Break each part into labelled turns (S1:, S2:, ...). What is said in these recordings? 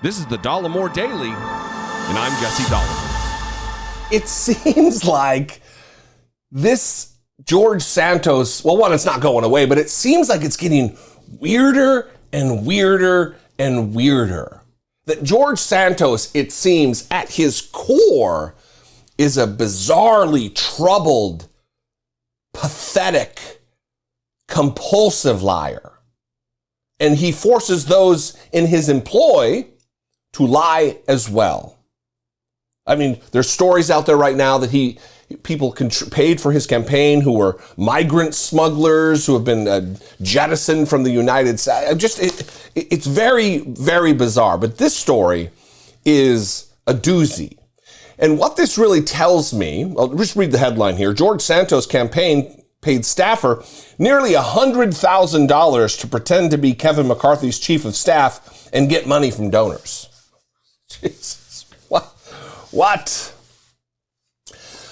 S1: This is the Dollemore Daily, and I'm Jesse Dollemore.
S2: It seems like this George Santos, well, one, it's not going away, but it seems like it's getting weirder and weirder and weirder. That George Santos, it seems, at his core, is a bizarrely troubled, pathetic, compulsive liar. And he forces those in his employ to lie as well. I mean, there's stories out there right now that people paid for his campaign who were migrant smugglers who have been jettisoned from the United States. It's very, very bizarre. But this story is a doozy. And what this really tells me, I'll just read the headline here. George Santos' campaign paid staffer nearly $100,000 to pretend to be Kevin McCarthy's chief of staff and get money from donors. Jesus, what?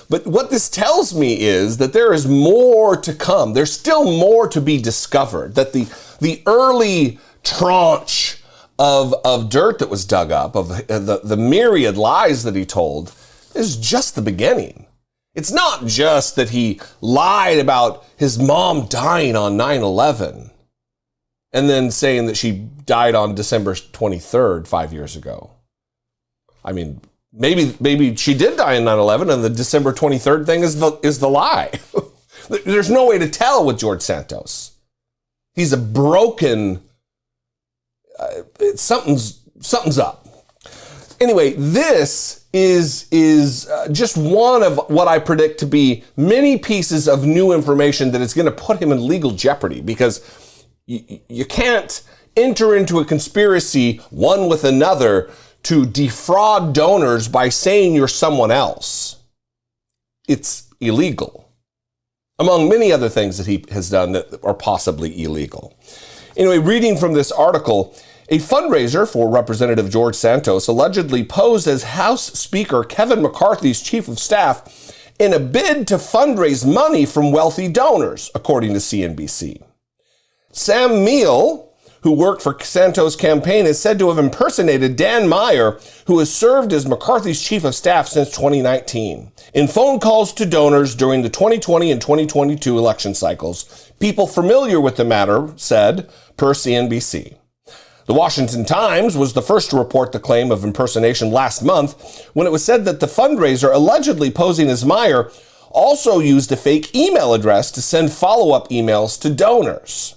S2: But what this tells me is that there is more to come. There's still more to be discovered. That the early tranche of dirt that was dug up, of the myriad lies that he told, is just the beginning. It's not just that he lied about his mom dying on 9/11 and then saying that she died on December 23rd, 5 years ago. I mean, maybe she did die on 9/11 and the December 23rd thing is the lie. There's no way to tell with George Santos. He's a broken, something's up. Anyway, this is just one of what I predict to be many pieces of new information that is going to put him in legal jeopardy, because you can't enter into a conspiracy one with another to defraud donors by saying you're someone else. It's illegal, among many other things that he has done that are possibly illegal. Anyway, reading from this article, a fundraiser for Representative George Santos allegedly posed as House Speaker Kevin McCarthy's chief of staff in a bid to fundraise money from wealthy donors, according to CNBC. Sam Meal, who worked for Santos' campaign, is said to have impersonated Dan Meyer, who has served as McCarthy's chief of staff since 2019. In phone calls to donors during the 2020 and 2022 election cycles, people familiar with the matter said, per CNBC. The Washington Times was the first to report the claim of impersonation last month, when it was said that the fundraiser, allegedly posing as Meyer, also used a fake email address to send follow-up emails to donors.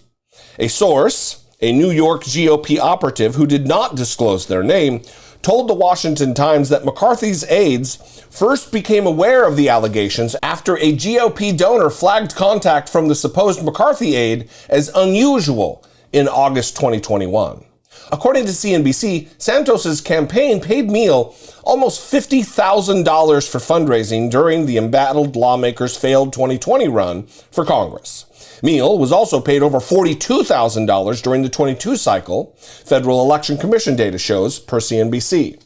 S2: A source, a New York GOP operative who did not disclose their name, told the Washington Times that McCarthy's aides first became aware of the allegations after a GOP donor flagged contact from the supposed McCarthy aide as unusual in August 2021. According to CNBC, Santos's campaign paid Meal almost $50,000 for fundraising during the embattled lawmakers' failed 2020 run for Congress. Meal was also paid over $42,000 during the 22 cycle, Federal Election Commission data shows, per CNBC.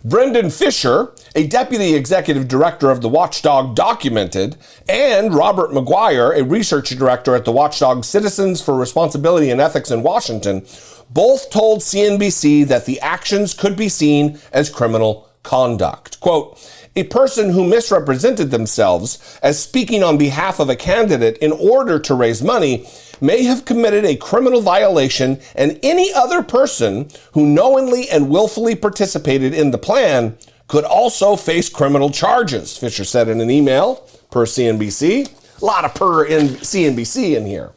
S2: Brendan Fisher, a deputy executive director of the watchdog Documented, and Robert McGuire, a research director at the watchdog Citizens for Responsibility and Ethics in Washington, both told CNBC that the actions could be seen as criminal conduct. Quote, a person who misrepresented themselves as speaking on behalf of a candidate in order to raise money may have committed a criminal violation, and any other person who knowingly and willfully participated in the plan could also face criminal charges, Fisher said in an email, per CNBC. A lot of per in CNBC in here.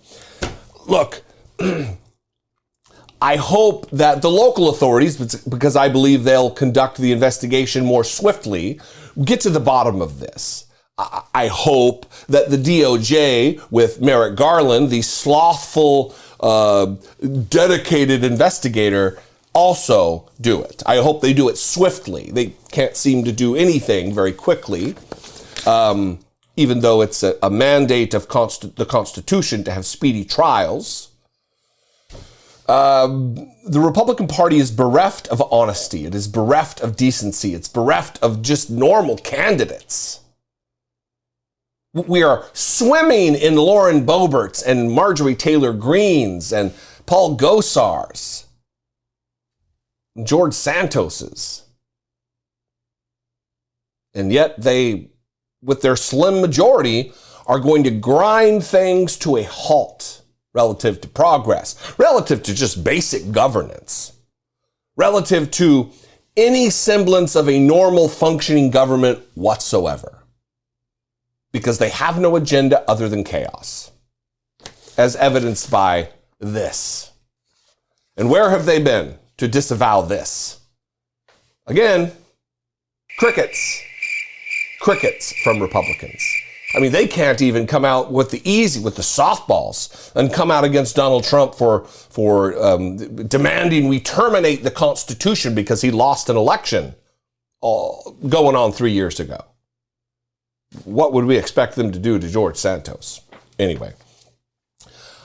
S2: Look, I hope that the local authorities, because I believe they'll conduct the investigation more swiftly, get to the bottom of this. I hope that the DOJ, with Merrick Garland, the slothful, dedicated investigator, also do it. I hope they do it swiftly. They can't seem to do anything very quickly, even though it's a mandate of the Constitution to have speedy trials. The Republican Party is bereft of honesty. It is bereft of decency. It's bereft of just normal candidates. We are swimming in Lauren Boeberts and Marjorie Taylor Greenes and Paul Gosars. George Santos's. And yet they, with their slim majority, are going to grind things to a halt relative to progress, relative to just basic governance, relative to any semblance of a normal functioning government whatsoever. Because they have no agenda other than chaos, as evidenced by this. And where have they been to disavow this? Again, crickets. Crickets from Republicans. I mean, they can't even come out with the softballs and come out against Donald Trump for demanding we terminate the Constitution because he lost an election going on 3 years ago. What would we expect them to do to George Santos? Anyway,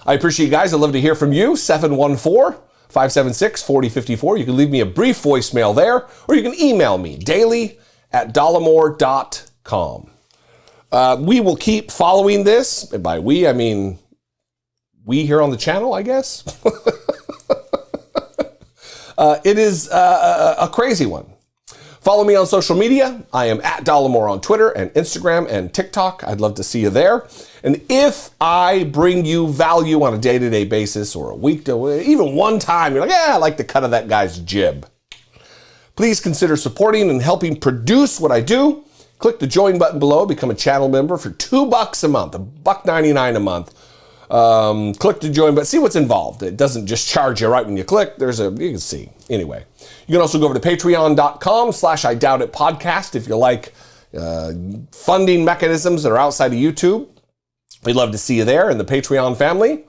S2: I appreciate you guys. I'd love to hear from you. 714-576-4054. You can leave me a brief voicemail there, or you can email me, daily@dollemore.com. We will keep following this. And by we, I mean we here on the channel, I guess. It is a crazy one. Follow me on social media. I am at Dollemore on Twitter and Instagram and TikTok. I'd love to see you there. And if I bring you value on a day-to-day basis or a week to even one time, you're like, yeah, I like the cut of that guy's jib. Please consider supporting and helping produce what I do. Click the join button below, become a channel member for $2 a month, $1.99 a month. Click the join button, see what's involved. It doesn't just charge you right when you click. You can see. Anyway, you can also go over to patreon.com/IDoubtItPodcast if you like funding mechanisms that are outside of YouTube. We'd love to see you there in the Patreon family.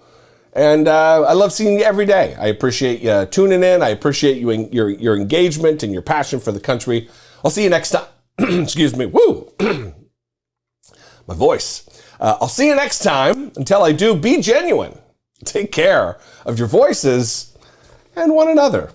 S2: And I love seeing you every day. I appreciate you tuning in. I appreciate your engagement and your passion for the country. I'll see you next time. Excuse me. Woo! My voice. I'll see you next time. Until I do, be genuine. Take care of your voices and one another.